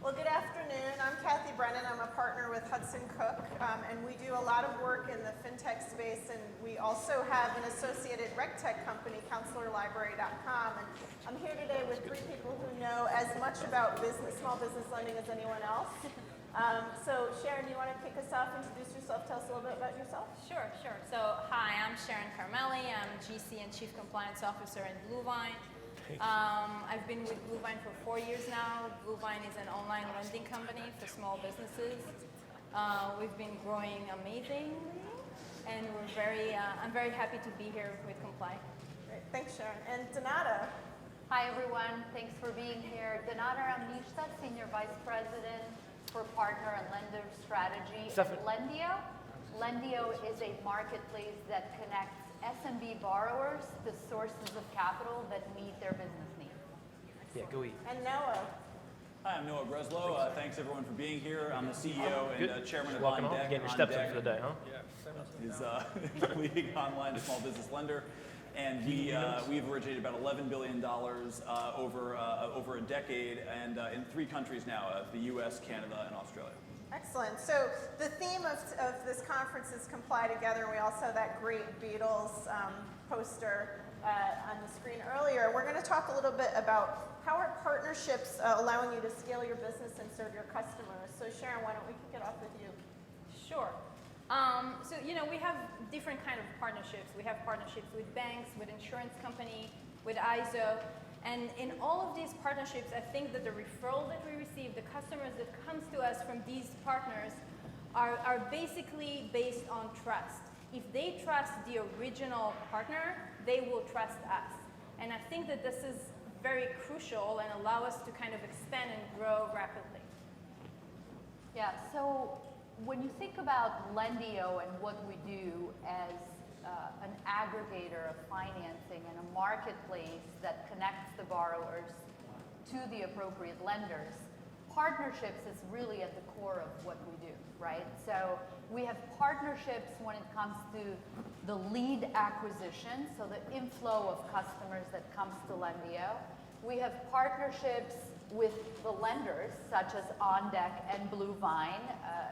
Well, good afternoon. I'm Kathy Brennan. I'm a partner with Hudson Cook, and we do a lot of work in the fintech space, and we also have an associated RegTech company, CounselorLibrary.com. And I'm here today with three people who know as much about small business lending as anyone else. So Sharon, you want to kick us off, introduce yourself, tell us a little bit about yourself? Sure. So hi, I'm Sharon Carmelli. I'm GC and Chief Compliance Officer in Bluevine. I've been with Bluevine for 4 years now. Bluevine is an online lending company for small businesses. We've been growing amazingly, and I'm very happy to be here with Comply. Great. Thanks, Sharon. And Donata. Hi, everyone. Thanks for being here. Donata Ramnishta, Senior Vice President for Partner and Lender Strategy at Lendio. Lendio is a marketplace that connects SMB borrowers to sources of capital that meet their business needs. Yeah, go eat. And Noah. Hi, I'm Noah Breslow. Thanks everyone for being here. I'm the CEO and chairman of Walking Undeck. home, getting your steps in for the day, huh? Is leading online small business lender, and we've originated about $11 billion over a decade, and in 3 countries now: the U.S., Canada, and Australia. Excellent. So the theme of this conference is Comply Together. We also have that great Beatles poster on the screen earlier. We're going to talk a little bit about how are partnerships allowing you to scale your business and serve your customers. So Sharon, why don't we kick it off with you? Sure. So we have different kind of partnerships. We have partnerships with banks, with insurance company, with ISO. And in all of these partnerships, I think that the referral that we receive, the customers that comes to us from these partners are basically based on trust. If they trust the original partner, they will trust us. And I think that this is very crucial and allow us to kind of expand and grow rapidly. Yeah, so when you think about Lendio and what we do as an aggregator of financing and a marketplace that connects the borrowers to the appropriate lenders, partnerships is really at the core of what we do, right? So we have partnerships when it comes to the lead acquisition, so the inflow of customers that comes to Lendio. We have partnerships with the lenders, such as Undeck and Bluevine,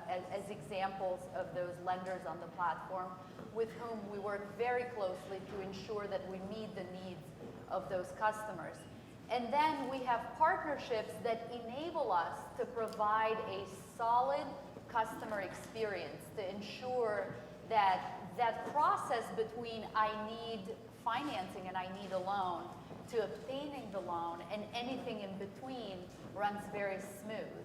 as examples of those lenders on the platform, with whom we work very closely to ensure that we meet the needs of those customers. And then we have partnerships that enable us to provide a solid customer experience to ensure that that process between I need financing and I need a loan to obtaining the loan and anything in between runs very smooth.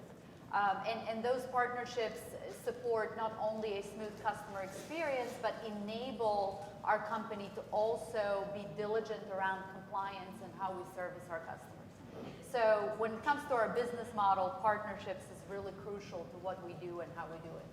And those partnerships support not only a smooth customer experience, but enable our company to also be diligent around compliance and how we service our customers. So when it comes to our business model, partnerships is really crucial to what we do and how we do it.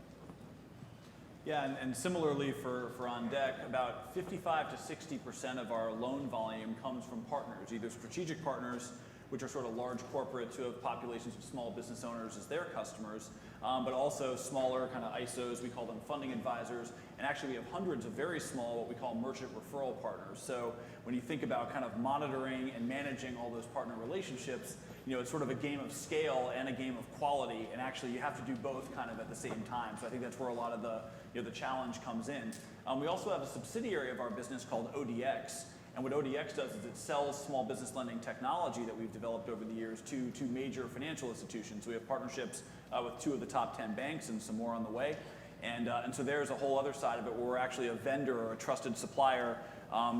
Yeah, and similarly for Undeck, about 55 to 60% of our loan volume comes from partners, either strategic partners, which are sort of large corporates who have populations of small business owners as their customers, but also smaller kind of ISOs, we call them funding advisors, and actually we have hundreds of very small, what we call merchant referral partners. So when you think about kind of monitoring and managing all those partner relationships, it's sort of a game of scale and a game of quality, and actually you have to do both kind of at the same time. So I think that's where a lot of the challenge comes in. We also have a subsidiary of our business called ODX. And what ODX does is it sells small business lending technology that we've developed over the years to major financial institutions. We have partnerships with 2 of the top 10 banks and some more on the way. And so there's a whole other side of it where we're actually a vendor or a trusted supplier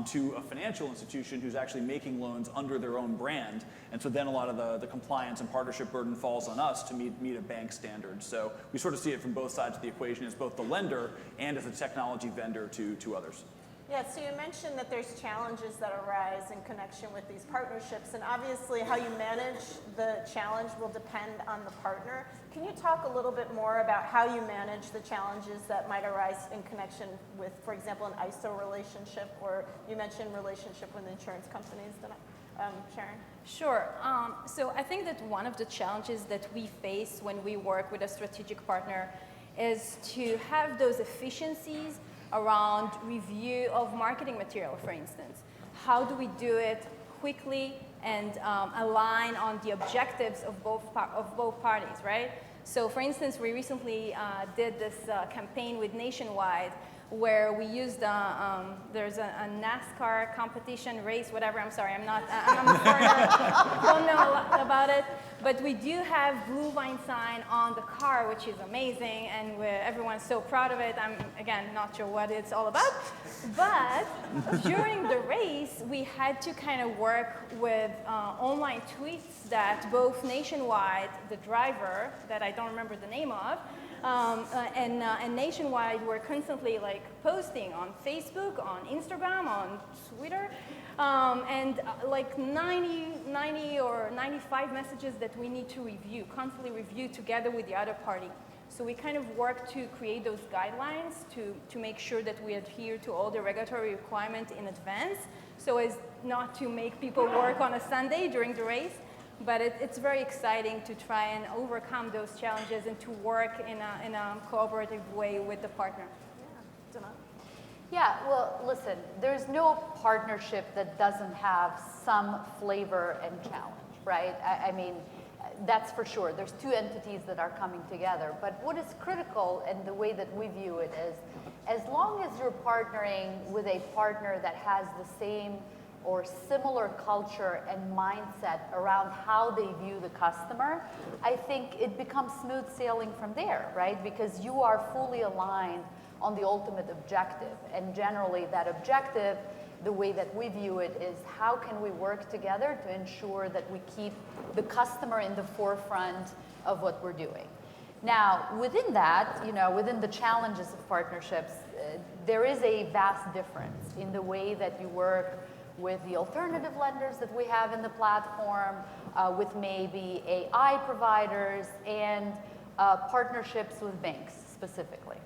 to a financial institution who's actually making loans under their own brand. And so then a lot of the compliance and partnership burden falls on us to meet a bank standard. So we sort of see it from both sides of the equation as both the lender and as a technology vendor to others. Yeah, so you mentioned that there's challenges that arise in connection with these partnerships, and obviously how you manage the challenge will depend on the partner. Can you talk a little bit more about how you manage the challenges that might arise in connection with, for example, an ISO relationship, or you mentioned relationship with insurance companies, Sharon? Sure. So I think that one of the challenges that we face when we work with a strategic partner is to have those efficiencies around review of marketing material, for instance. How do we do it? quickly and align on the objectives of both parties, right? So for instance, we recently did this campaign with Nationwide where we used, there's a NASCAR competition, race, whatever, I'm sorry, I'm a foreigner, don't know a lot about it, but we do have Blue Vine sign on the car, which is amazing, and everyone's so proud of it. I'm, again, not sure what it's all about, but during the race, we had to kind of work with online tweets that both Nationwide, the driver, that I don't remember the name of, and Nationwide were constantly like posting on Facebook, on Instagram, on Twitter, and like 90 or 95 messages that we need to review, constantly review together with the other party. So we kind of work to create those guidelines to make sure that we adhere to all the regulatory requirements in advance, so as not to make people work on a Sunday during the race. But it's very exciting to try and overcome those challenges and to work in a cooperative way with the partner. Yeah. Yeah, well, listen, there's no partnership that doesn't have some flavor and challenge, right? I mean, that's for sure. There's two entities that are coming together. But what is critical, and the way that we view it, is as long as you're partnering with a partner that has the same or similar culture and mindset around how they view the customer, I think it becomes smooth sailing from there, right? Because you are fully aligned on the ultimate objective. And generally that objective, the way that we view it, is how can we work together to ensure that we keep the customer in the forefront of what we're doing. Now, within that, within the challenges of partnerships, there is a vast difference in the way that you work with the alternative lenders that we have in the platform, with maybe AI providers, and partnerships with banks specifically.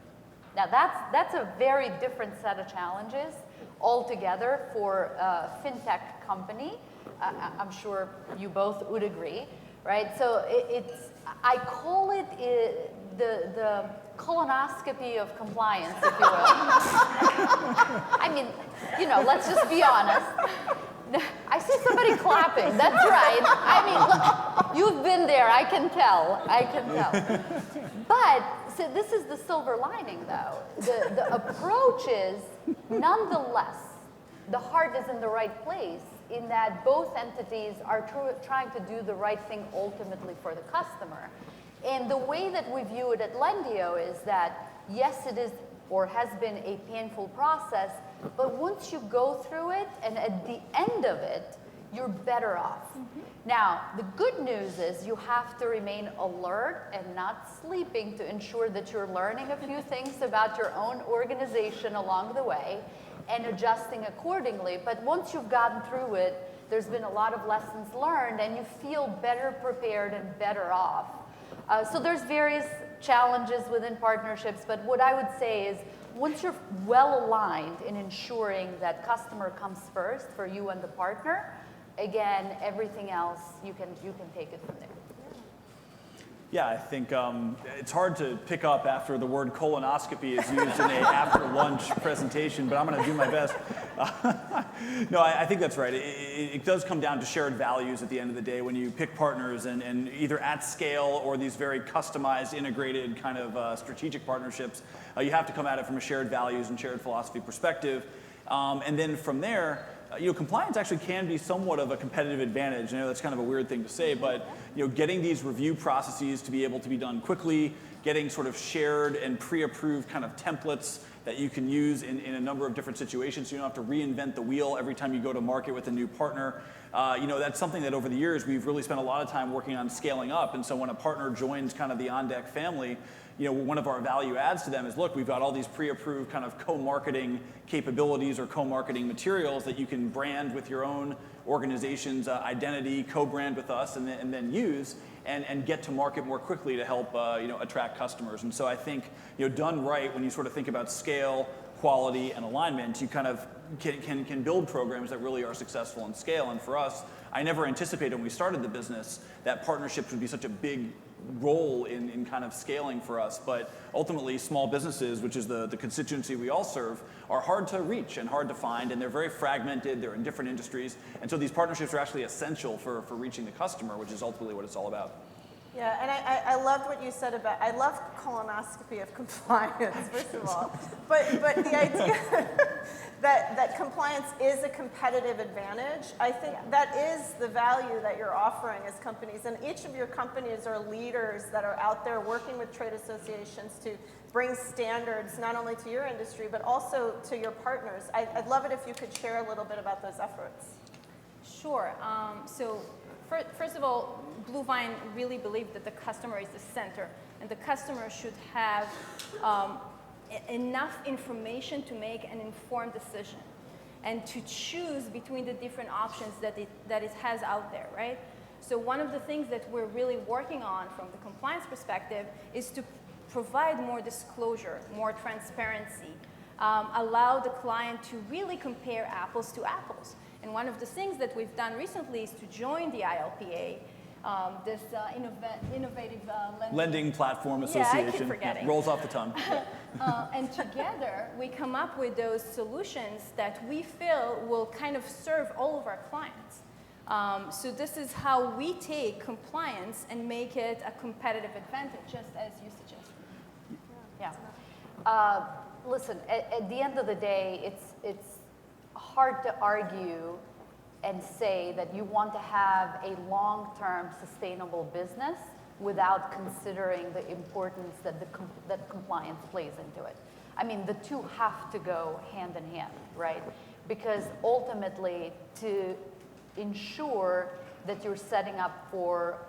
Now that's a very different set of challenges altogether for a fintech company. I'm sure you both would agree, right? So I call it the colonoscopy of compliance, if you will. I mean, let's just be honest. I see somebody clapping. That's right. I mean, look, you've been there. I can tell. But so this is the silver lining, though. The approach is, nonetheless, the heart is in the right place, in that both entities are trying to do the right thing ultimately for the customer. And the way that we view it at Lendio is that, yes, it is or has been a painful process, but once you go through it, and at the end of it, you're better off. Now, the good news is you have to remain alert and not sleeping to ensure that you're learning a few things about your own organization along the way and adjusting accordingly. But once you've gotten through it, there's been a lot of lessons learned, and you feel better prepared and better off. So there's various challenges within partnerships, but what I would say is, once you're well aligned in ensuring that customer comes first for you and the partner, again, everything else, you can take it from there. Yeah, I think it's hard to pick up after the word colonoscopy is used in an after-lunch presentation, but I'm going to do my best. No, I think that's right. It does come down to shared values at the end of the day when you pick partners, and either at scale or these very customized, integrated kind of strategic partnerships, you have to come at it from a shared values and shared philosophy perspective. And then from there, compliance actually can be somewhat of a competitive advantage. I know that's kind of a weird thing to say, but getting these review processes to be able to be done quickly, getting sort of shared and pre-approved kind of templates that you can use in a number of different situations, so you don't have to reinvent the wheel every time you go to market with a new partner. That's something that over the years we've really spent a lot of time working on scaling up. And so when a partner joins kind of the OnDeck family, one of our value adds to them is, look, we've got all these pre-approved kind of co-marketing capabilities or co-marketing materials that you can brand with your own organization's identity, co-brand with us, and then use and get to market more quickly to help attract customers. And so I think done right, when you sort of think about scale, quality, and alignment, you kind of can build programs that really are successful and scale. And for us, I never anticipated when we started the business that partnerships would be such a big role in kind of scaling for us. But ultimately, small businesses, which is the constituency we all serve, are hard to reach and hard to find, and they're very fragmented. They're in different industries. And so these partnerships are actually essential for reaching the customer, which is ultimately what it's all about. Yeah, and I loved what you said about, I love colonoscopy of compliance, first of all. But the idea that compliance is a competitive advantage, I think that is the value that you're offering as companies. And each of your companies are leaders that are out there working with trade associations to bring standards not only to your industry, but also to your partners. I'd love it if you could share a little bit about those efforts. Sure. First of all, Blue Vine really believed that the customer is the center, and the customer should have enough information to make an informed decision and to choose between the different options that it has out there, right? So one of the things that we're really working on from the compliance perspective is to provide more disclosure, more transparency, allow the client to really compare apples to apples. And one of the things that we've done recently is to join the ILPA, this innovative Lending Platform I Association. keep forgetting. Rolls off the tongue. And together, we come up with those solutions that we feel will kind of serve all of our clients. So this is how we take compliance and make it a competitive advantage, just as you suggested. Yeah. Listen, at the end of the day, it's hard to argue and say that you want to have a long-term sustainable business without considering the importance that compliance plays into it. I mean, the two have to go hand in hand, right? Because ultimately, to ensure that you're setting up for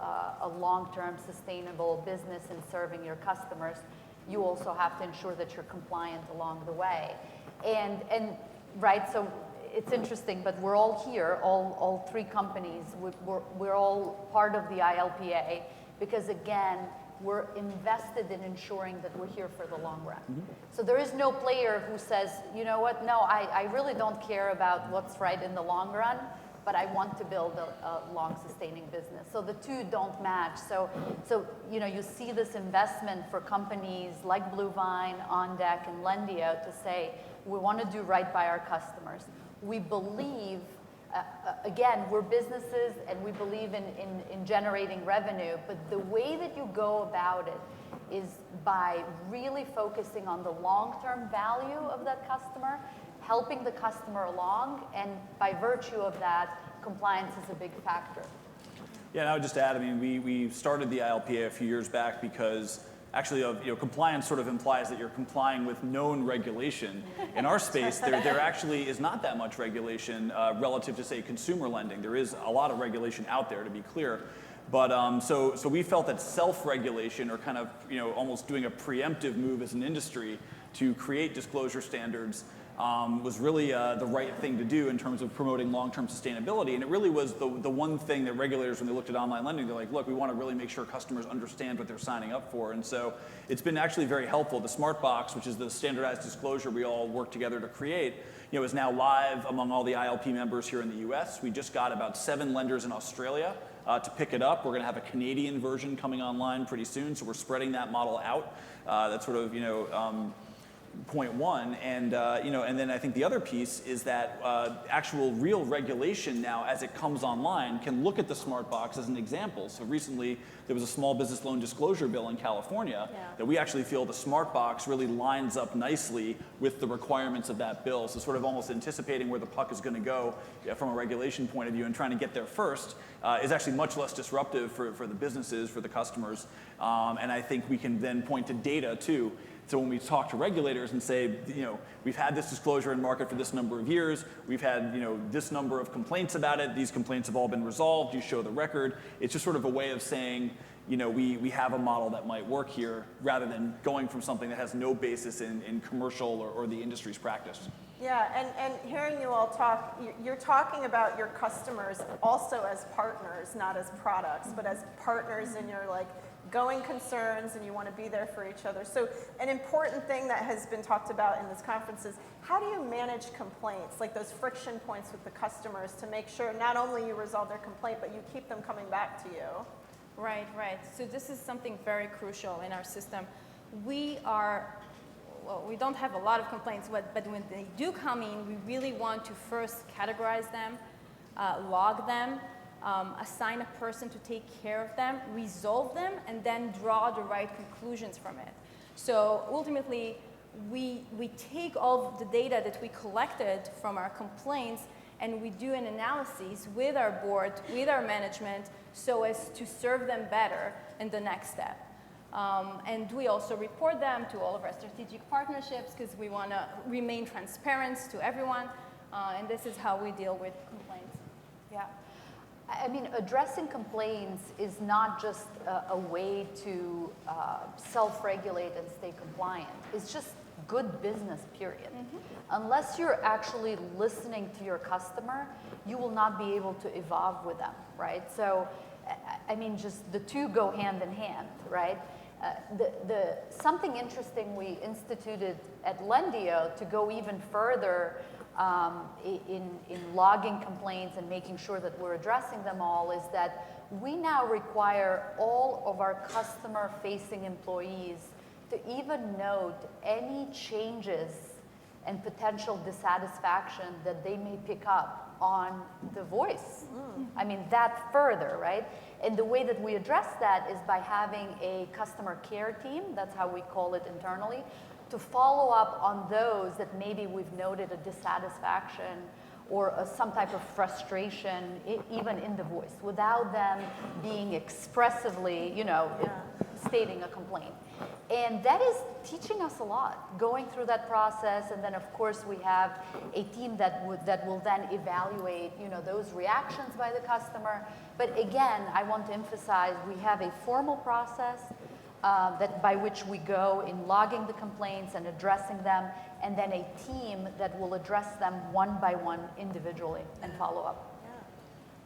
a long-term sustainable business and serving your customers, you also have to ensure that you're compliant along the way. And right, so it's interesting, but we're all here, all three companies, we're all part of the ILPA because, again, we're invested in ensuring that we're here for the long run. Mm-hmm. So there is no player who says, you know what, no, I really don't care about what's right in the long run, but I want to build a long sustaining business. So the two don't match. So you know, you see this investment for companies like Blue Vine, OnDeck, and Lendio to say, we want to do right by our customers. We believe, again, we're businesses and we believe in generating revenue, but the way that you go about it is by really focusing on the long-term value of that customer, helping the customer along, and by virtue of that, compliance is a big factor. Yeah, and I would just add, I mean, we started the ILPA a few years back because actually, compliance sort of implies that you're complying with known regulation. In our space, there actually is not that much regulation relative to, say, consumer lending. There is a lot of regulation out there, to be clear. But so we felt that self-regulation, or kind of almost doing a preemptive move as an industry to create disclosure standards, was really the right thing to do in terms of promoting long-term sustainability. And it really was the one thing that regulators, when they looked at online lending, they're like, look, we want to really make sure customers understand what they're signing up for. And so it's been actually very helpful. The Smart Box, which is the standardized disclosure we all work together to create, is now live among all the ILP members here in the US. We just got about 7 lenders in Australia to pick it up. We're going to have a Canadian version coming online pretty soon, so we're spreading that model out. That's sort of, point one, and and then I think the other piece is that actual real regulation now, as it comes online, can look at the Smart Box as an example. So recently, there was a small business loan disclosure bill in California that we actually feel the Smart Box really lines up nicely with the requirements of that bill. So sort of almost anticipating where the puck is going to go from a regulation point of view and trying to get there first is actually much less disruptive for the businesses, for the customers, and I think we can then point to data too. So when we talk to regulators and say, we've had this disclosure in market for this number of years, we've had, this number of complaints about it, these complaints have all been resolved, you show the record. It's just sort of a way of saying, we have a model that might work here, rather than going from something that has no basis in commercial or the industry's practice. Yeah, and hearing you all talk, you're talking about your customers also as partners, not as products, but as partners in your going concerns, and you want to be there for each other. So an important thing that has been talked about in this conference is how do you manage complaints, like those friction points with the customers, to make sure not only you resolve their complaint, but you keep them coming back to you? Right, right. So this is something very crucial in our system. We don't have a lot of complaints, but when they do come in, we really want to first categorize them, log them, assign a person to take care of them, resolve them, and then draw the right conclusions from it. So ultimately, we take all of the data that we collected from our complaints and we do an analysis with our board, with our management, so as to serve them better in the next step. And we also report them to all of our strategic partnerships because we want to remain transparent to everyone. And this is how we deal with complaints. Yeah. I mean, addressing complaints is not just a way to self-regulate and stay compliant. It's just good business, period. Unless you're actually listening to your customer, you will not be able to evolve with them, right? So, I mean, just the two go hand in hand, right? Something interesting we instituted at Lendio to go even further in logging complaints and making sure that we're addressing them all is that we now require all of our customer-facing employees to even note any changes and potential dissatisfaction that they may pick up on the voice. I mean, that further, right? And the way that we address that is by having a customer care team, that's how we call it internally, to follow up on those that maybe we've noted a dissatisfaction or some type of frustration, even in the voice, without them being expressively, stating a complaint. And that is teaching us a lot, going through that process. And then, of course, we have a team that will then evaluate, those reactions by the customer. But again, I want to emphasize we have a formal process by which we go in logging the complaints and addressing them, and then a team that will address them one by one individually and follow up.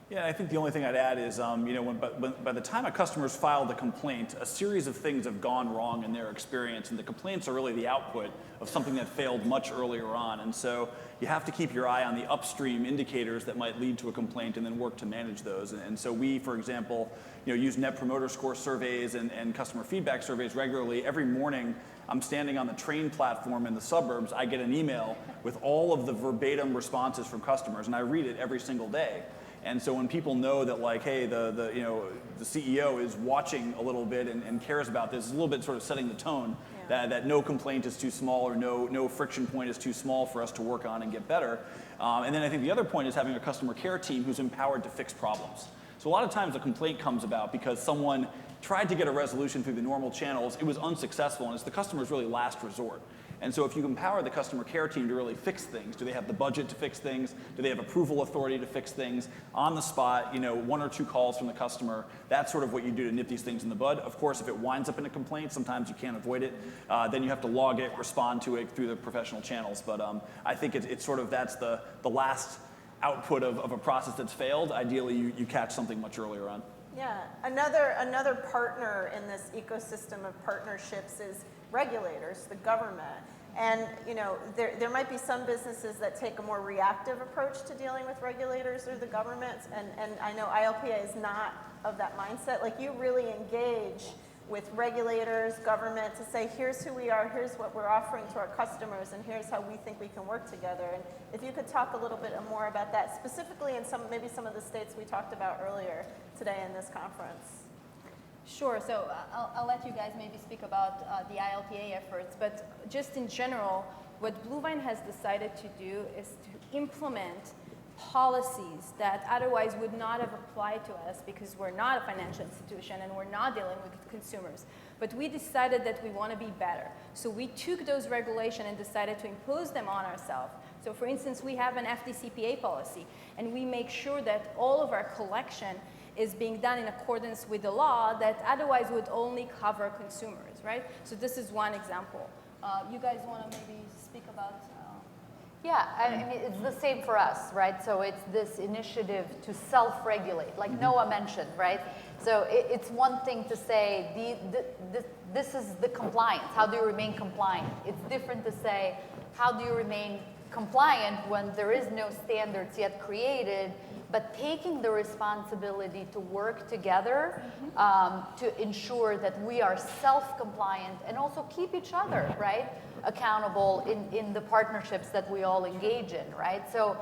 Yeah, I think the only thing I'd add is, by the time a customer's filed a complaint, a series of things have gone wrong in their experience, and the complaints are really the output of something that failed much earlier on. And so you have to keep your eye on the upstream indicators that might lead to a complaint and then work to manage those. And so we, for example, use Net Promoter Score surveys and customer feedback surveys regularly. Every morning, I'm standing on the train platform in the suburbs. I get an email with all of the verbatim responses from customers, and I read it every single day. And so when people know that, like, hey, the CEO is watching a little bit and cares about this, it's a little bit sort of setting the tone that no complaint is too small or no friction point is too small for us to work on and get better. And then I think the other point is having a customer care team who's empowered to fix problems. So a lot of times a complaint comes about because someone tried to get a resolution through the normal channels, it was unsuccessful, and it's the customer's really last resort. And so if you empower the customer care team to really fix things, do they have the budget to fix things? Do they have approval authority to fix things? On the spot, one or two calls from the customer, that's sort of what you do to nip these things in the bud. Of course, if it winds up in a complaint, sometimes you can't avoid it. Then you have to log it, respond to it through the professional channels. But I think it's sort of, that's the last output of a process that's failed. Ideally, you catch something much earlier on. Yeah, another partner in this ecosystem of partnerships is regulators, the government. And there might be some businesses that take a more reactive approach to dealing with regulators or the government, and I know ILPA is not of that mindset. Like, you really engage with regulators, government, to say, here's who we are, here's what we're offering to our customers, and here's how we think we can work together. And if you could talk a little bit more about that, specifically in maybe some of the states we talked about earlier today in this conference. Sure, so I'll let you guys maybe speak about the ILPA efforts, but just in general, what Bluevine has decided to do is to implement policies that otherwise would not have applied to us because we're not a financial institution and we're not dealing with consumers. But we decided that we want to be better. So we took those regulations and decided to impose them on ourselves. So for instance, we have an FDCPA policy, and we make sure that all of our collection is being done in accordance with the law that otherwise would only cover consumers, right? So this is one example. You guys want to maybe speak about? Yeah, I mean, it's the same for us, right? So it's this initiative to self-regulate, like Noah mentioned, right? So it's one thing to say, this is the compliance. How do you remain compliant? It's different to say, how do you remain compliant when there is no standards yet created, but taking the responsibility to work together to ensure that we are self-compliant and also keep each other, right, accountable in the partnerships that we all engage in, right? So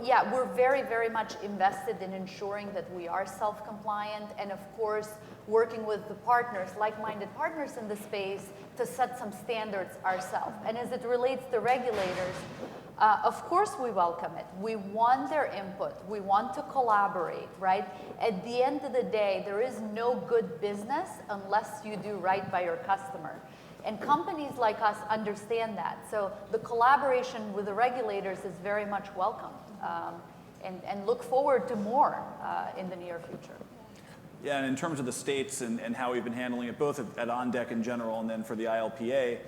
yeah, we're very, very much invested in ensuring that we are self-compliant and, of course, working with the partners, like-minded partners in the space to set some standards ourselves. And as it relates to regulators, of course we welcome it. We want their input. We want to collaborate, right? At the end of the day, there is no good business unless you do right by your customer. And companies like us understand that. So the collaboration with the regulators is very much welcomed, and look forward to more in the near future. Yeah, and in terms of the states and how we've been handling it, both at OnDeck in general and then for the ILPA,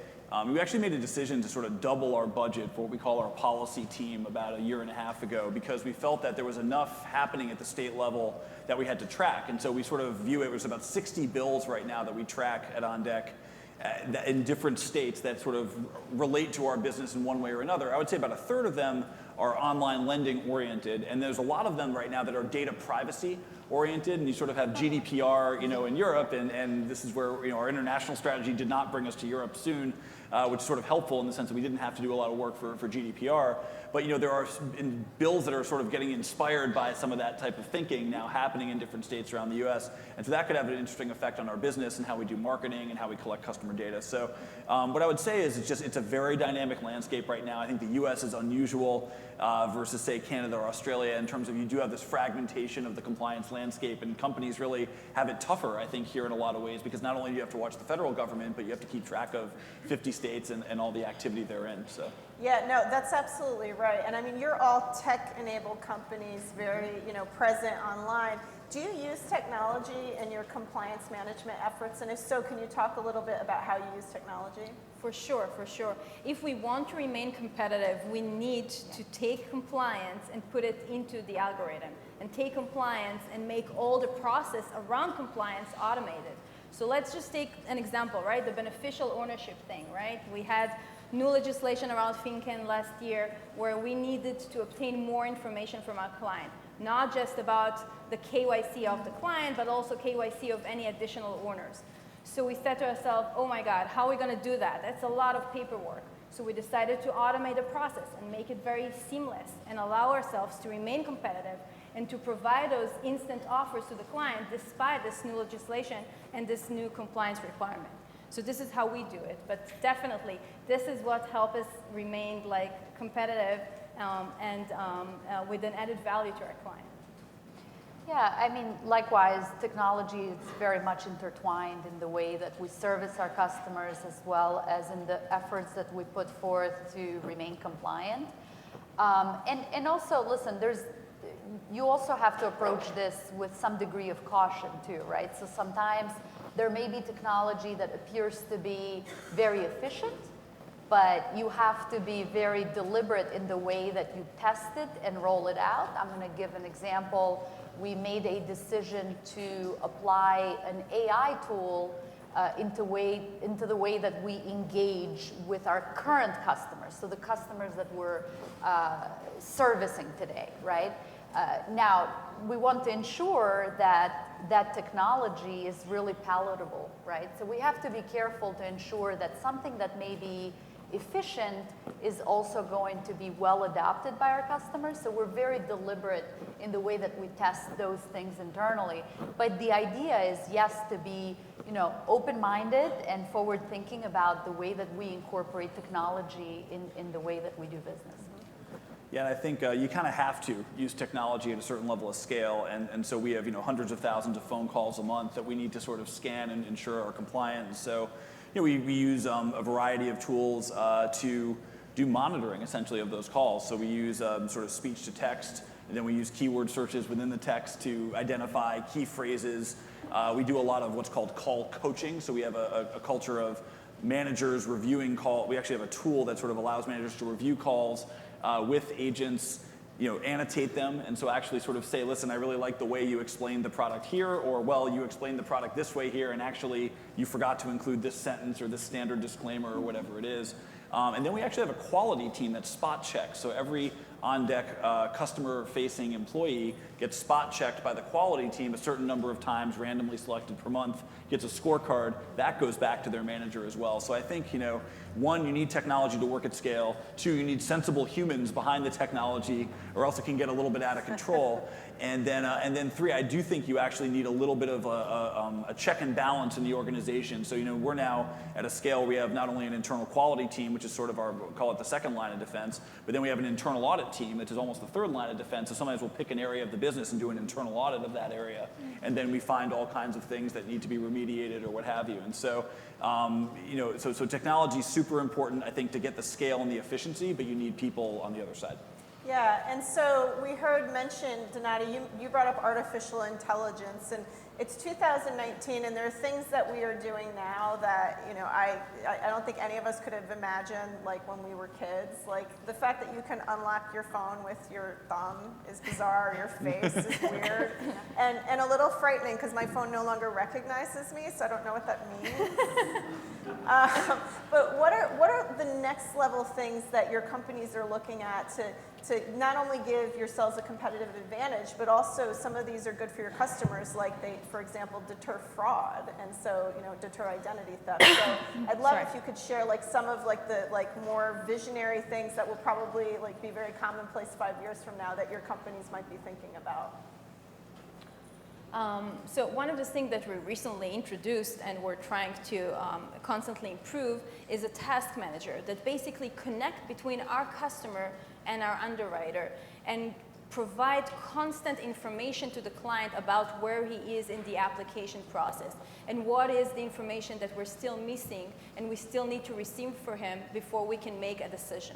we actually made a decision to sort of double our budget for what we call our policy team about a year and a half ago, because we felt that there was enough happening at the state level that we had to track. And so we sort of view it was about 60 bills right now that we track at OnDeck in different states that sort of relate to our business in one way or another. I would say about a third of them are online lending oriented, and there's a lot of them right now that are data privacy oriented, and you sort of have GDPR, in Europe, and this is where, our international strategy did not bring us to Europe soon, which is sort of helpful in the sense that we didn't have to do a lot of work for GDPR. But, there are bills that are sort of getting inspired by some of that type of thinking now happening in different states around the US. And so that could have an interesting effect on our business and how we do marketing and how we collect customer data. So what I would say is it's a very dynamic landscape right now. I think the US is unusual versus, say, Canada or Australia in terms of you do have this fragmentation of the compliance landscape, and companies really have it tougher, I think, here in a lot of ways, because not only do you have to watch the federal government, but you have to keep track of 50 states and all the activity therein. So. Yeah, no, that's absolutely right. And I mean, you're all tech-enabled companies, very, present online. Do you use technology in your compliance management efforts? And if so, can you talk a little bit about how you use technology? For sure, for sure. If we want to remain competitive, we need to take compliance and put it into the algorithm, and take compliance and make all the process around compliance automated. So let's just take an example, right? The beneficial ownership thing, right? We had new legislation around FinCEN last year where we needed to obtain more information from our client, not just about the KYC of the client, but also KYC of any additional owners. So we said to ourselves, oh my God, how are we going to do that? That's a lot of paperwork. So we decided to automate the process and make it very seamless and allow ourselves to remain competitive and to provide those instant offers to the client despite this new legislation and this new compliance requirement. So this is how we do it, but definitely this is what helps us remain competitive and with an added value to our client. Yeah, I mean, likewise, technology is very much intertwined in the way that we service our customers as well as in the efforts that we put forth to remain compliant. And also, listen, you also have to approach this with some degree of caution too, right? So sometimes there may be technology that appears to be very efficient, but you have to be very deliberate in the way that you test it and roll it out. I'm going to give an example. We made a decision to apply an AI tool into the way that we engage with our current customers, so the customers that we're servicing today, right? Now, we want to ensure that that technology is really palatable, right? So we have to be careful to ensure that something that may be efficient is also going to be well adopted by our customers. So we're very deliberate in the way that we test those things internally. But the idea is, yes, to be open-minded and forward-thinking about the way that we incorporate technology in the way that we do business. Yeah, and I think you kind of have to use technology at a certain level of scale, and so we have hundreds of thousands of phone calls a month that we need to sort of scan and ensure are compliant. And so we use a variety of tools to do monitoring essentially of those calls. So we use sort of speech to text, and then we use keyword searches within the text to identify key phrases. We do a lot of what's called call coaching. So we have a culture of managers reviewing call. We actually have a tool that sort of allows managers to review calls with agents, annotate them, and so actually sort of say, listen, I really like the way you explained the product here, or well, you explained the product this way here, and actually you forgot to include this sentence or this standard disclaimer or whatever it is. And then we actually have a quality team that spot checks. So every on-deck customer-facing employee gets spot checked by the quality team a certain number of times, randomly selected per month, gets a scorecard. That goes back to their manager as well. So I think, one, you need technology to work at scale. Two, you need sensible humans behind the technology, or else it can get a little bit out of control. And then three, I do think you actually need a little bit of a check and balance in the organization. So we're now at a scale where we have not only an internal quality team, which is sort of our, we'll call it the second line of defense, but then we have an internal audit team, which is almost the third line of defense. So sometimes we'll pick an area of the business and do an internal audit of that area, and then we find all kinds of things that need to be remediated or what have you. And so, so technology is super important, I think, to get the scale and the efficiency, but you need people on the other side. Yeah, and so we heard mentioned, Donati, you brought up artificial intelligence, and it's 2019, and there are things that we are doing now that, I don't think any of us could have imagined, like when we were kids. Like the fact that you can unlock your phone with your thumb is bizarre, your face is weird, and a little frightening because my phone no longer recognizes me, so I don't know what that means. But what are the next level things that your companies are looking at to not only give yourselves a competitive advantage, but also some of these are good for your customers, like they, for example, deter fraud, and so deter identity theft. So I'd love if you could share like some of like the more visionary things that will probably be very commonplace 5 years from now that your companies might be thinking about. So one of the things that we recently introduced and we're trying to constantly improve is a task manager that basically connects between our customer and our underwriter and provide constant information to the client about where he is in the application process and what is the information that we're still missing and we still need to receive for him before we can make a decision.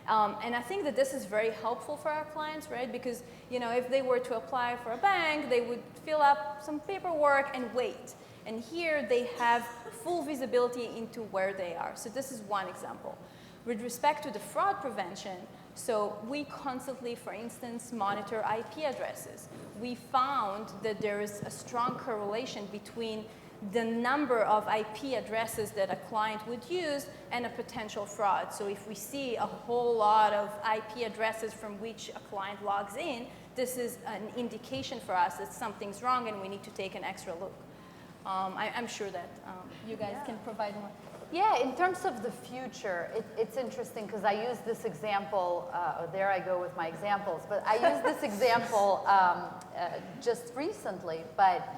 And I think that this is very helpful for our clients, right? Because if they were to apply for a bank, they would fill up some paperwork and wait. And here they have full visibility into where they are. So this is one example. With respect to the fraud prevention, so we constantly, for instance, monitor IP addresses. We found that there is a strong correlation between the number of IP addresses that a client would use and a potential fraud. So if we see a whole lot of IP addresses from which a client logs in, this is an indication for us that something's wrong and we need to take an extra look. I'm sure that you guys can provide more. Yeah, in terms of the future, it's interesting because I use this example, there I go with my examples, but I used this example just recently, but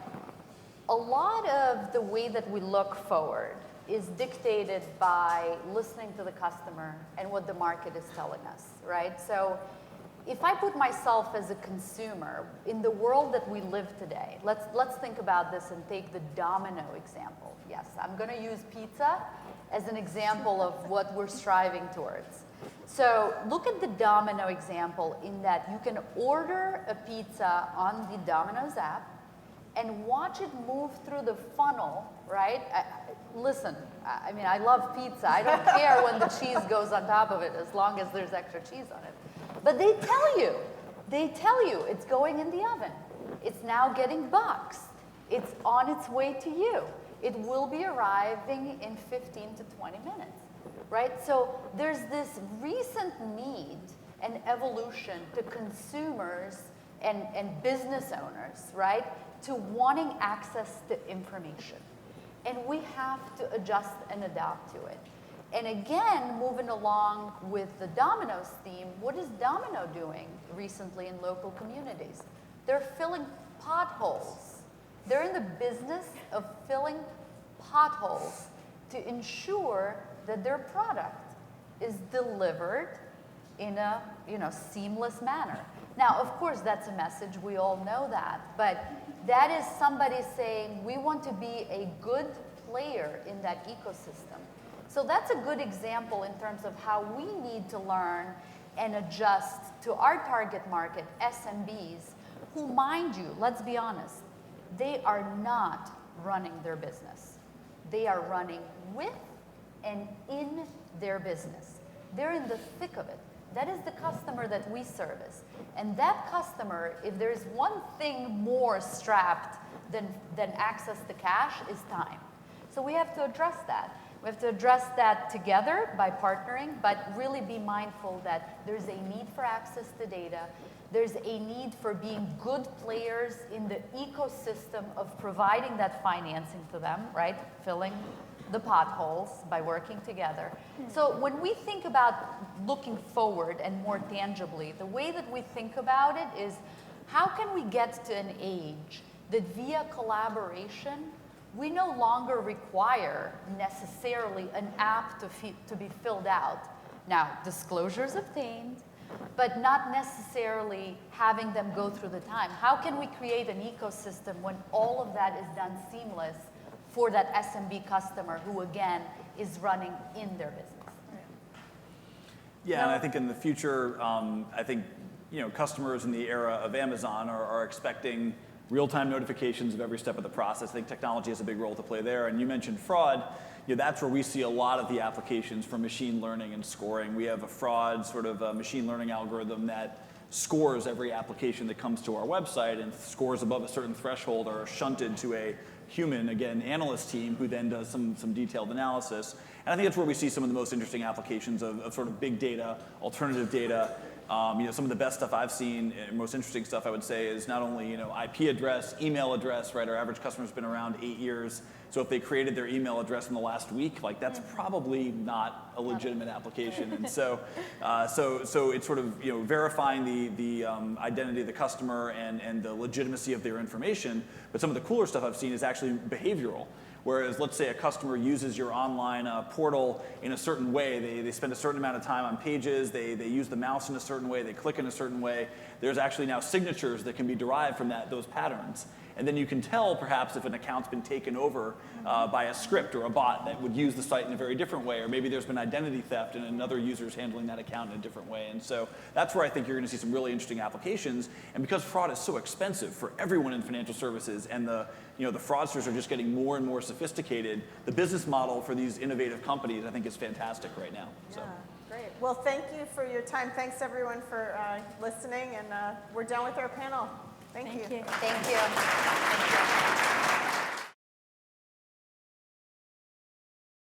a lot of the way that we look forward is dictated by listening to the customer and what the market is telling us, right? So if I put myself as a consumer in the world that we live today, let's think about this and take the domino example. Yes, I'm going to use pizza as an example of what we're striving towards. So look at the domino example in that you can order a pizza on the Domino's app and watch it move through the funnel, right? Listen, I mean, I love pizza. I don't care when the cheese goes on top of it as long as there's extra cheese on it. But they tell you it's going in the oven. It's now getting boxed. It's on its way to you. It will be arriving in 15 to 20 minutes, right? So there's this recent need and evolution to consumers and business owners, right, to wanting access to information. And we have to adjust and adapt to it. And again, moving along with the Domino's theme, what is Domino doing recently in local communities? They're filling potholes. They're in the business of filling potholes to ensure that their product is delivered in a seamless manner. Now, of course, that's a message. We all know that. But that is somebody saying, we want to be a good player in that ecosystem. So that's a good example in terms of how we need to learn and adjust to our target market, SMBs, who, mind you, let's be honest, they are not running their business. They are running with and in their business. They're in the thick of it. That is the customer that we service. And that customer, if there's one thing more strapped than access to cash, is time. So we have to address that. We have to address that together by partnering, but really be mindful that there's a need for access to data. There's a need for being good players in the ecosystem of providing that financing to them, right? Filling the potholes by working together. So when we think about looking forward and more tangibly, the way that we think about it is, how can we get to an age that via collaboration, we no longer require necessarily an app to be filled out. Now, disclosures obtained, but not necessarily having them go through the time. How can we create an ecosystem when all of that is done seamless for that SMB customer who, again, is running in their business? Yeah, and I think in the future, I think customers in the era of Amazon are expecting real-time notifications of every step of the process. I think technology has a big role to play there. And you mentioned fraud. That's where we see a lot of the applications for machine learning and scoring. We have a fraud sort of a machine learning algorithm that scores every application that comes to our website, and scores above a certain threshold are shunted to a human, again, analyst team who then does some detailed analysis. And I think that's where we see some of the most interesting applications of sort of big data, alternative data. Some of the best stuff I've seen, and most interesting stuff I would say, is not only IP address, email address, right? Our average customer's been around 8 years. So if they created their email address in the last week, like that's probably not a legitimate application. And so it's sort of verifying the identity of the customer and the legitimacy of their information. But some of the cooler stuff I've seen is actually behavioral. Whereas, let's say a customer uses your online portal in a certain way, they spend a certain amount of time on pages, they use the mouse in a certain way, they click in a certain way. There's actually now signatures that can be derived from those patterns. And then you can tell, perhaps, if an account's been taken over by a script or a bot that would use the site in a very different way, or maybe there's been identity theft and another user's handling that account in a different way. And so that's where I think you're going to see some really interesting applications. And because fraud is so expensive for everyone in financial services, and the fraudsters are just getting more and more sophisticated, the business model for these innovative companies, I think, is fantastic right now. So. Yeah, great. Well, thank you for your time. Thanks, everyone, for listening. And we're done with our panel. Thank you. Thank you.